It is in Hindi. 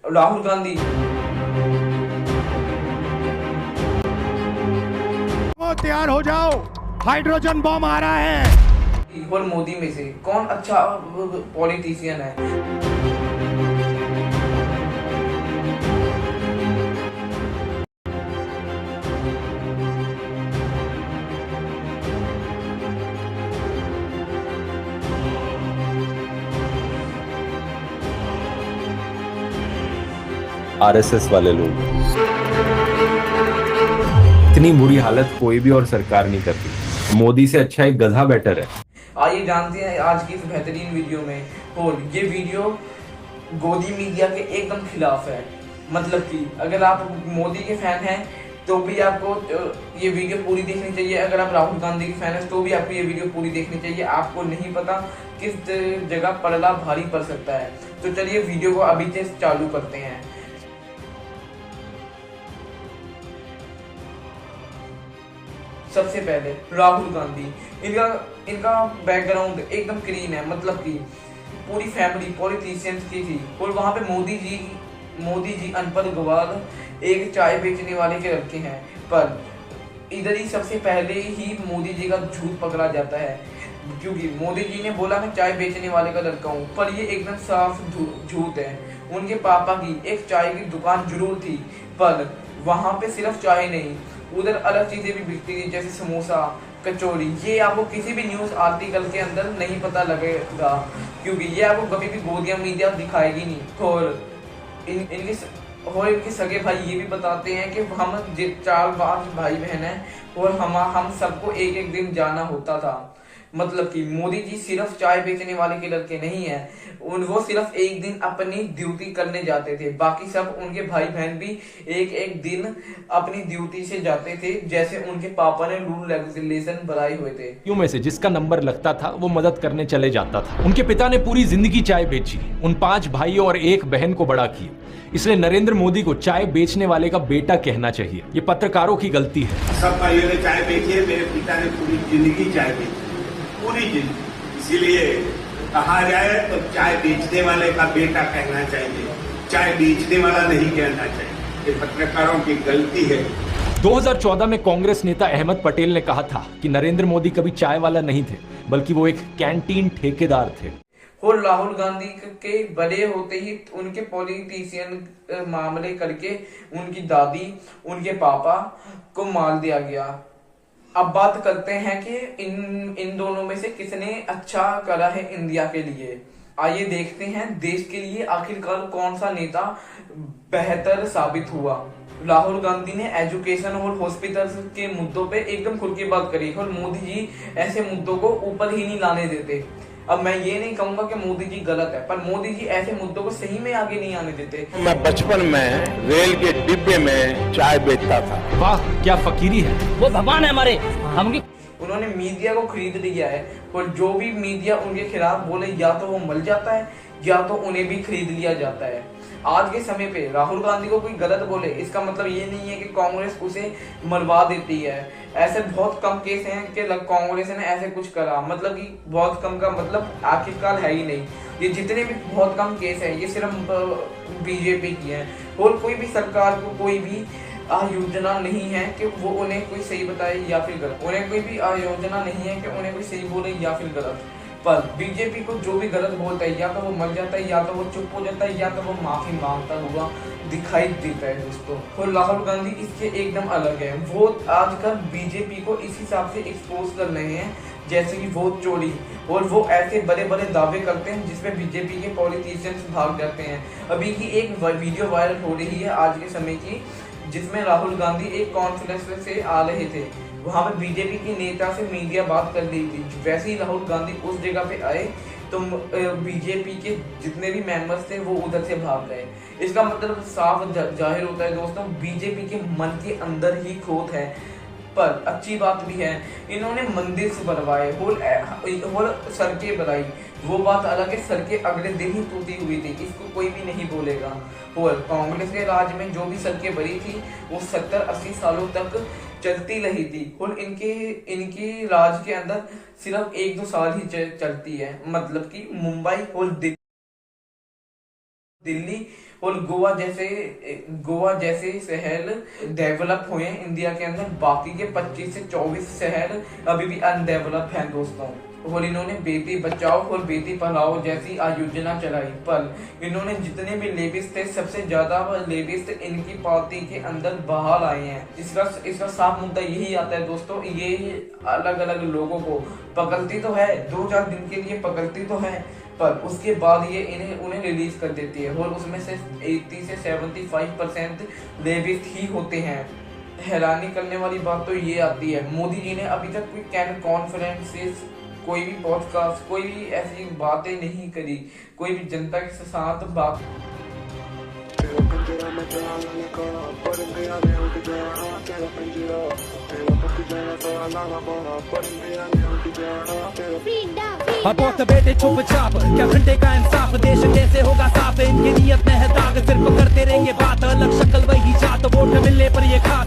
राहुल गांधी तैयार हो जाओ, हाइड्रोजन बम आ रहा है। और मोदी में से कौन अच्छा पॉलिटिशियन है? आरएसएस वाले लोग। इतनी बुरी हालत कोई भी और सरकार नहीं करती। मोदी से अच्छा एक गधा बेटर है। आइए जानते हैं आज की इस बेहतरीन वीडियो में। और ये वीडियो गोदी मीडिया के एकदम खिलाफ है। मतलब कि अगर आप मोदी के फैन हैं तो भी आपको ये वीडियो पूरी देखनी चाहिए। अगर आप राहुल गांधी के फैन हैं तो भी आपको ये वीडियो पूरी देखनी चाहिए। आपको नहीं पता किस जगह पलड़ा भारी पड़ सकता है। तो चलिए वीडियो को अभी से चालू करते हैं। सबसे पहले राहुल गांधी, इनका बैकग्राउंड एकदम क्लीन है। मतलब कि पूरी फैमिली पॉलिटिशियंस की थी। और वहां पे मोदी जी अनपढ़ गवार एक चाय बेचने वाले के लड़के हैं। पर इधर ही सबसे पहले ही मोदी जी का झूठ पकड़ा जाता है, क्योंकि मोदी जी ने बोला मैं चाय बेचने वाले का लड़का हूँ, पर ये एकदम साफ झूठ है। उनके पापा की एक चाय की दुकान जरूर थी, पर वहां पे सिर्फ चाय नहीं, उधर अलग चीजें भी बिकती थी, जैसे समोसा, कचौड़ी। ये आपको किसी भी न्यूज आर्टिकल के अंदर नहीं पता लगेगा, क्योंकि ये आपको कभी भी गोदिया मीडिया दिखाएगी नहीं। और इनके सगे भाई ये भी बताते हैं कि हम 4-5 भाई बहन हैं और हम सबको एक एक दिन जाना होता था। मतलब कि मोदी जी सिर्फ चाय बेचने वाले के लड़के नहीं हैं। वो सिर्फ एक दिन अपनी ड्यूटी करने जाते थे, बाकी सब उनके भाई बहन भी एक एक दिन अपनी ड्यूटी से जाते थे, जैसे उनके पापा ने रूल रेगुलेशन बनाए हुए थे। क्यों में से जिसका नंबर लगता था वो मदद करने चले जाता था। उनके पिता ने पूरी जिंदगी चाय बेची, उन 5 भाइयों और 1 बहन को बड़ा किया। इसलिए नरेंद्र मोदी को चाय बेचने वाले का बेटा कहना चाहिए। ये पत्रकारों की गलती है। सब भाइयों ने चाय बेची है, मेरे पिता ने पूरी जिंदगी चाय बेची, पूरी जिंदगी। इसीलिए कहा जाए तो चाय बेचने वाले का बेटा कहना चाहिए, चाय बेचने वाला नहीं कहना चाहिए। ये पत्रकारों की गलती है। 2014 में कांग्रेस नेता अहमद पटेल ने कहा था कि नरेंद्र मोदी कभी चाय वाला नहीं थे, बल्कि वो एक कैंटीन ठेकेदार थे। और राहुल गांधी के बड़े होते ही उनके पॉलिटिशियन मामले करके उनकी दादी, उनके पापा को मार दिया गया। अब बात करते हैं कि इन दोनों में से किसने अच्छा करा है इंडिया के लिए। आइए देखते हैं देश के लिए आखिरकार कौन सा नेता बेहतर साबित हुआ। राहुल गांधी ने एजुकेशन और हॉस्पिटल के मुद्दों पे एकदम खुल की बात करी, और मोदी जी ऐसे मुद्दों को ऊपर ही नहीं लाने देते। अब मैं ये नहीं कहूंगा कि मोदी जी गलत है, पर मोदी जी ऐसे मुद्दों को सही में आगे नहीं आने देते। मैं बचपन में रेल के डिब्बे में चाय बेचता था। वाह क्या फकीरी है। वो भगवान है हमारे। हम उन्होंने मीडिया को खरीद लिया है, और जो भी मीडिया उनके खिलाफ बोले या तो वो मर जाता है या तो उन्हें भी खरीद लिया जाता है। आज के समय पे राहुल गांधी को कोई गलत बोले, इसका मतलब ये नहीं है कि कांग्रेस उसे मरवा देती है। ऐसे बहुत कम केस हैं कि कांग्रेस ने ऐसे कुछ करा, मतलब कि बहुत कम का मतलब आखिरकार है ही नहीं। ये जितने भी बहुत कम केस हैं ये सिर्फ बीजेपी की हैं। और कोई भी सरकार को कोई भी योजना नहीं है कि वो उन्हें कोई सही बताए या फिर गलत। उन्हें कोई भी योजना नहीं है कि उन्हें कोई सही बोले या फिर गलत। पर बीजेपी को जो भी गलत बोलता है या तो वो मर जाता है, या तो वो चुप हो जाता है, या तो वो माफी मांगता हुआ दिखाई देता है दोस्तों। और राहुल गांधी इससे एकदम अलग है। वो आजकल बीजेपी को इस हिसाब से एक्सपोज कर रहे हैं जैसे कि वोट चोरी, और वो ऐसे बड़े बड़े दावे करते हैं जिसमें बीजेपी के पॉलिटिशियंस भाग जाते हैं। अभी की एक वीडियो वायरल हो रही है आज के समय की, जिसमें राहुल गांधी एक कॉन्फ्रेंस से आ रहे थे। वहां पे बीजेपी की नेता से मीडिया बात कर रही थी। वैसे ही राहुल गांधी उस जगह पे आए तो बीजेपी के जितने भी मेंबर्स थे वो उधर से भाग गए। इसका मतलब साफ जाहिर होता है दोस्तों, बीजेपी के मन के अंदर ही खोट है। पर अच्छी बात भी है, इन्होंने मंदिर से बनवाए और सड़कें बनाई, वो बात अलग है। सड़कें अगले दिन ही टूटी हुई थी, इसको कोई भी नहीं बोलेगा। और कांग्रेस के राज में जो भी सड़कें बनी थी वो 70-80 सालों तक चलती रही थी, और इनके राज के अंदर सिर्फ 1-2 साल ही चलती है। मतलब कि मुंबई और दिल्ली और गोवा जैसे शहर डेवलप हुए हैं इंडिया के अंदर, बाकी के 25 से 24 शहर अभी भी अनडेवलप हैं दोस्तों। और इन्होंने बेटी बचाओ और बेटी पढ़ाओ जैसी योजना चलाई, पर इन्होंने जितने भी लेडीज थे सबसे ज्यादा लेडीज इनकी पार्टी के अंदर बाहर आए हैं। इसका साफ मुद्दा यही आता है दोस्तों, ये अलग अलग लोगों को पकड़ती तो है, 2-4 दिन के लिए पकड़ती तो है, पर उसके बाद ये उन्हें रिलीज कर देती है, और उसमें से 80 से 75% लेडीज ही होते हैं। हैरानी करने वाली बात तो ये आती है, मोदी जी ने अभी तक कोई कैन कॉन्फ्रेंसेस, कोई भी पॉडकास्ट, कोई भी ऐसी बातें नहीं करी, कोई भी जनता के साथ बात। बहुत बेटे चुप चाप, क्या घंटे का इंसाफ, देश कैसे होगा साफ, इनकी नीयत में है दाग, सिर्फ करते रहेंगे बात, अलग शक्ल वही जात, वोट मिलने पर ये खात।